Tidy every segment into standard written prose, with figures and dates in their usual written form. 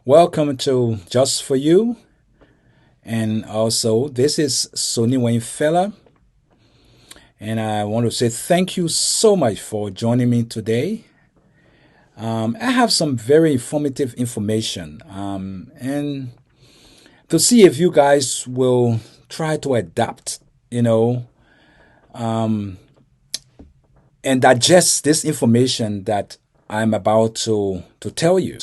Welcome to Just For You. And also, this is Sonny Wayne Fella. And I want to say thank you so much for joining me today. I have some very informative information. And to see if you guys will try to adapt, and digest this information that I'm about to tell you.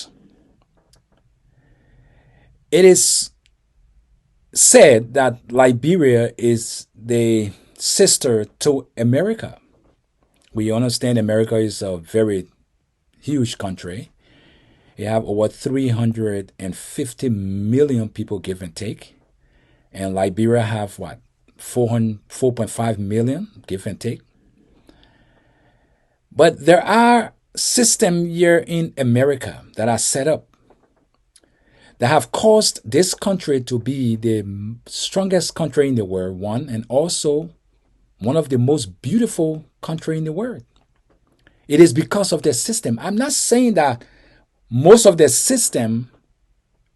It is said that Liberia is the sister to America. We understand America is a very huge country. You have over 350 million people, give and take. And Liberia have what? 4.5 million, give and take. But there are systems here in America that are set up that have caused this country to be the strongest country in the world, one, and also one of the most beautiful country in the world. It is because of their system. I'm not saying that most of their system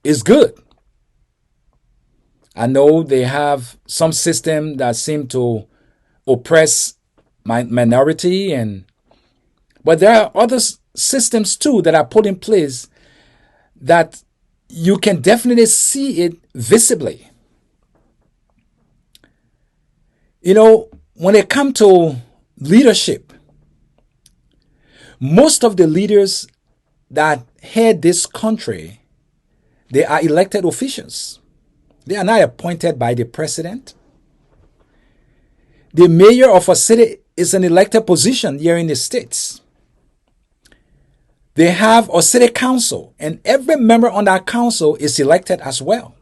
is good. I know they have some system that seem to oppress minority, but there are other systems too that are put in place that you can definitely see it visibly. When it comes to leadership, most of the leaders that head this country, they are elected officials. They are not appointed by the president. The mayor of a city is an elected position here in the States. They have a city council, and every member on that council is elected as well.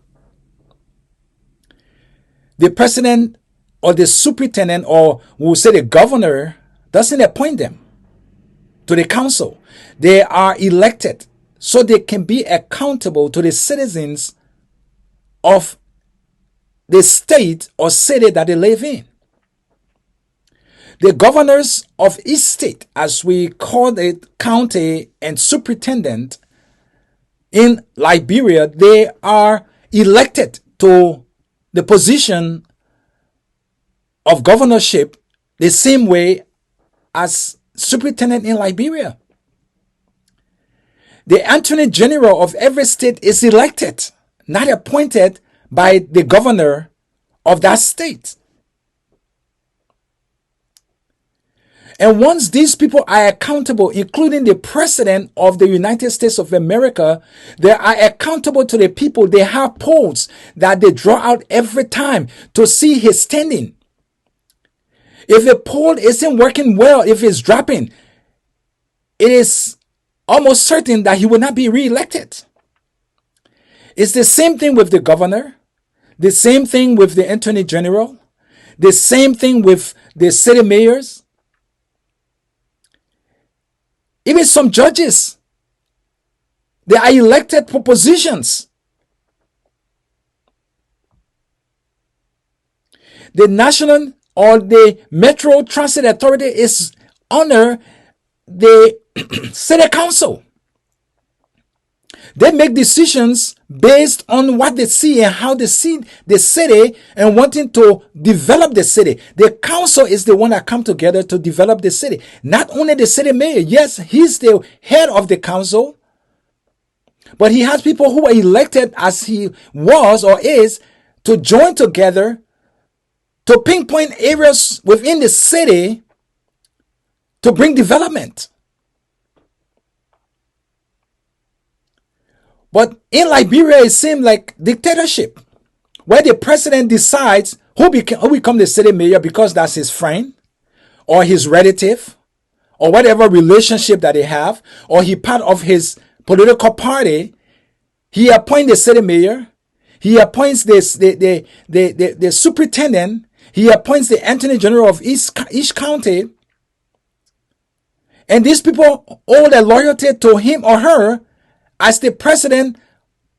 The president or the superintendent, or we'll say the governor, doesn't appoint them to the council. They are elected so they can be accountable to the citizens of the state or city that they live in. The governors of each state, as we call it, county and superintendent in Liberia, they are elected to the position of governorship the same way as superintendent in Liberia. The attorney general of every state is elected, not appointed by the governor of that state. And once these people are accountable, including the president of the United States of America, they are accountable to the people. They have polls that they draw out every time to see his standing. If the poll isn't working well, if it's dropping, it is almost certain that he will not be reelected. It's the same thing with the governor, the same thing with the attorney general, the same thing with the city mayors. Even some judges, they are elected for positions. The national or the Metro Transit Authority is under the city council. They make decisions based on what they see and how they see the city and wanting to develop the city. The council is the one that come together to develop the city. Not only the city mayor. Yes, he's the head of the council, but he has people who are elected as he was or is to join together to pinpoint areas within the city to bring development. But in Liberia, it seemed like dictatorship, where the president decides who become the city mayor because that's his friend or his relative or whatever relationship that they have, or he part of his political party. He appoints the city mayor. He appoints the superintendent. He appoints the attorney general of each county. And these people owe their loyalty to him or her as the president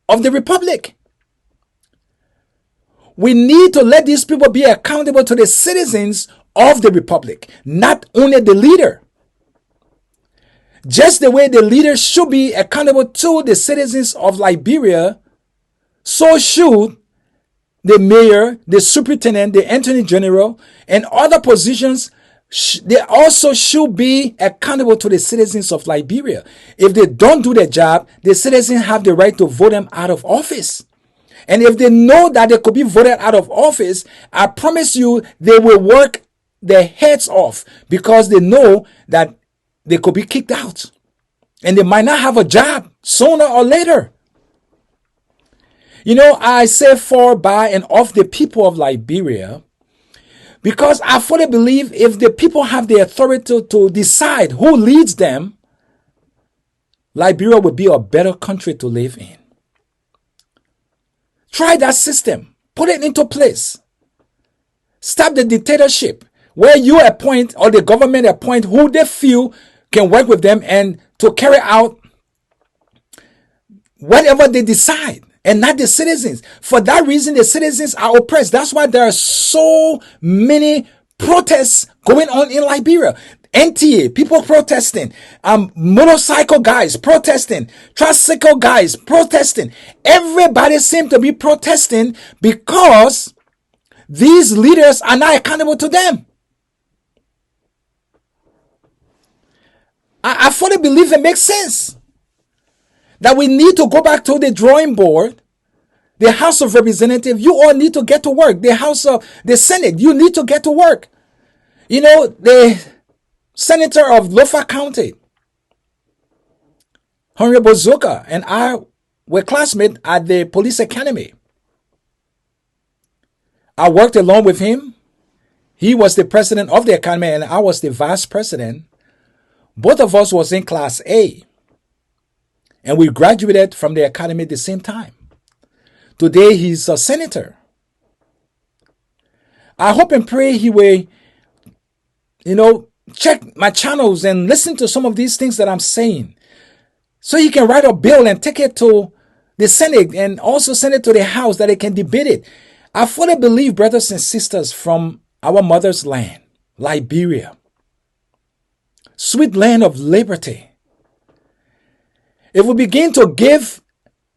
of the republic. we need to let these people be accountable to the citizens of the republic, not only the leader. Just the way the leader should be accountable to the citizens of Liberia, so should the mayor, the superintendent, the attorney general, and other positions. They also should be accountable to the citizens of Liberia. If they don't do their job, the citizens have the right to vote them out of office. And if they know that they could be voted out of office, I promise you they will work their heads off, because they know that they could be kicked out and they might not have a job sooner or later. You know, I say for, by, and of the people of Liberia, because I fully believe if the people have the authority to decide who leads them, Liberia would be a better country to live in. Try that system. Put it into place. Stop the dictatorship where you appoint, or the government appoint, who they feel can work with them and to carry out whatever they decide, and not the citizens. For that reason, the citizens are oppressed. That's why there are so many protests going on in Liberia. NTA, people protesting, motorcycle guys protesting, tricycle guys protesting. Everybody seems to be protesting because these leaders are not accountable to them. I fully believe it makes sense that we need to go back to the drawing board. The House of Representatives, you all need to get to work. The Senate, you need to get to work. You know, the Senator of Lofa County, Honorable Zuka, and I were classmates at the police academy. I worked along with him. He was the president of the academy and I was the vice president. Both of us was in class A. And we graduated from the academy at the same time. Today he's a senator. I hope and pray he will, check my channels and listen to some of these things that I'm saying, so he can write a bill and take it to the Senate and also send it to the House that they can debate it. I fully believe, brothers and sisters from our mother's land, Liberia, sweet land of liberty, if we begin to give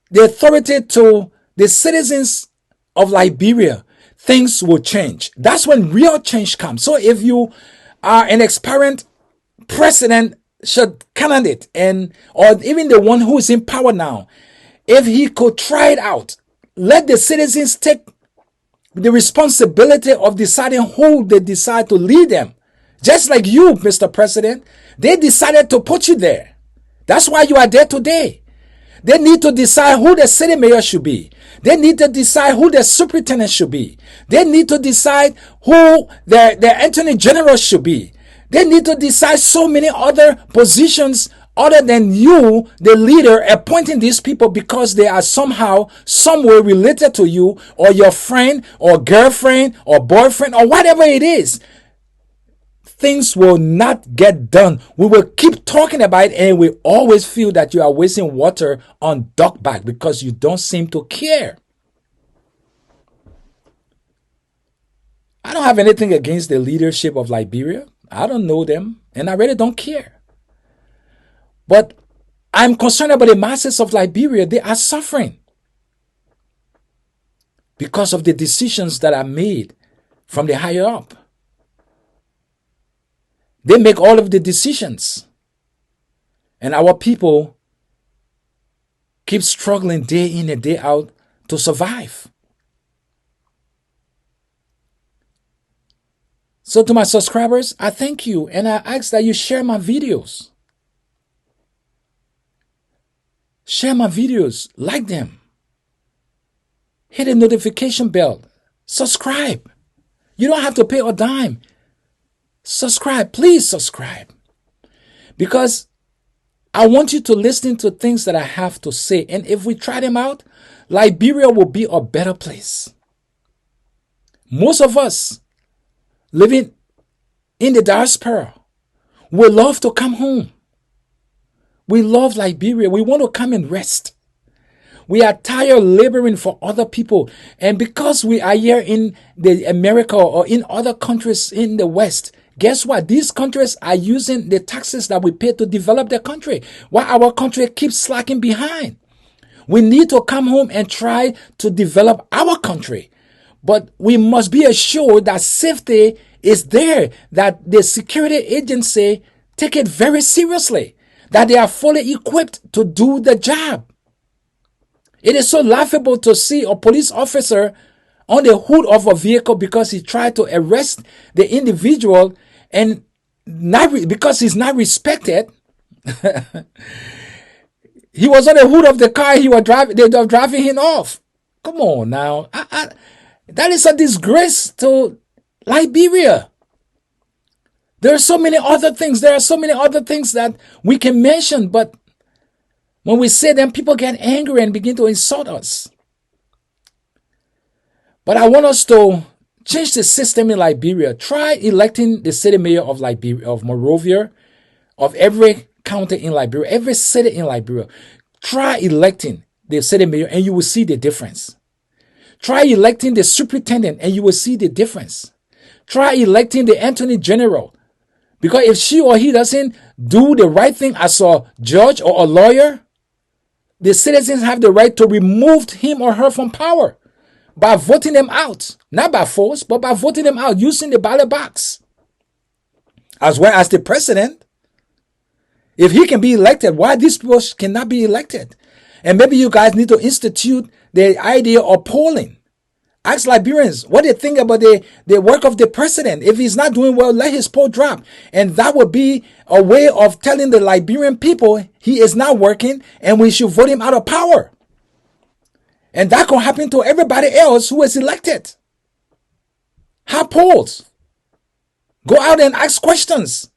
the authority to the citizens of Liberia, things will change. That's when real change comes. So if you are an experienced president, candidate, or even the one who is in power now, if he could try it out, let the citizens take the responsibility of deciding who they decide to lead them. Just like you, Mr. President, they decided to put you there. That's why you are there today. They need to decide who the city mayor should be. They need to decide who the superintendent should be. They need to decide who the attorney general should be. They need to decide so many other positions other than you, the leader, appointing these people because they are somehow, somewhere related to you, or your friend, or girlfriend, or boyfriend, or whatever it is. Things will not get done. We will keep talking about it, and we always feel that you are wasting water on duckback because you don't seem to care. I don't have anything against the leadership of Liberia. I don't know them, and I really don't care. But I'm concerned about the masses of Liberia. They are suffering because of the decisions that are made from the higher up. They make all of the decisions. And our people keep struggling day in and day out to survive. So to my subscribers, I thank you and I ask that you share my videos. Share my videos, like them. Hit the notification bell. Subscribe. You don't have to pay a dime. Subscribe, please subscribe. Because I want you to listen to things that I have to say. And if we try them out, Liberia will be a better place. Most of us living in the diaspora, we love to come home. We love Liberia. We want to come and rest. We are tired of laboring for other people. And because we are here in the America or in other countries in the West, guess what? These countries are using the taxes that we pay to develop their country, while our country keeps slacking behind. We need to come home and try to develop our country. But we must be assured that safety is there, that the security agency take it very seriously, that they are fully equipped to do the job. It is so laughable to see a police officer on the hood of a vehicle because he tried to arrest the individual, and because he's not respected, he was on the hood of the car. They were driving him off. Come on now. That is a disgrace to Liberia. There are so many other things. There are so many other things that we can mention, but when we say them, people get angry and begin to insult us. But I want us to change the system in Liberia. Try electing the city mayor of Liberia, of Monrovia, of every county in Liberia, every city in Liberia. Try electing the city mayor and you will see the difference. Try electing the superintendent and you will see the difference. Try electing the attorney general. Because if she or he doesn't do the right thing as a judge or a lawyer, the citizens have the right to remove him or her from power by voting them out. Not by force, but by voting them out using the ballot box. As well as the president. If he can be elected, why these people cannot be elected? And maybe you guys need to institute the idea of polling. Ask Liberians what they think about the work of the president. If he's not doing well, let his poll drop. And that would be a way of telling the Liberian people he is not working and we should vote him out of power. And that can happen to everybody else who is elected. Have polls. Go out and ask questions.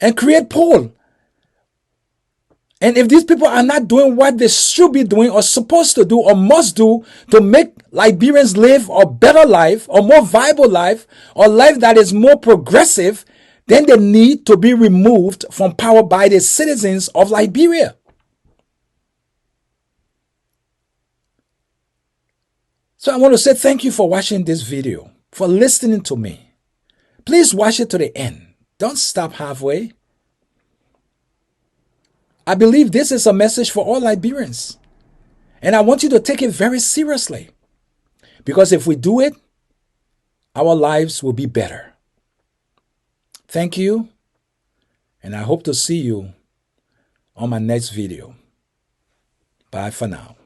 And create poll. And if these people are not doing what they should be doing or supposed to do or must do to make Liberians live a better life or more viable life or life that is more progressive, then they need to be removed from power by the citizens of Liberia. So I want to say thank you for watching this video, for listening to me. Please watch it to the end. Don't stop halfway. I believe this is a message for all Liberians. And I want you to take it very seriously. Because if we do it, our lives will be better. Thank you. And I hope to see you on my next video. Bye for now.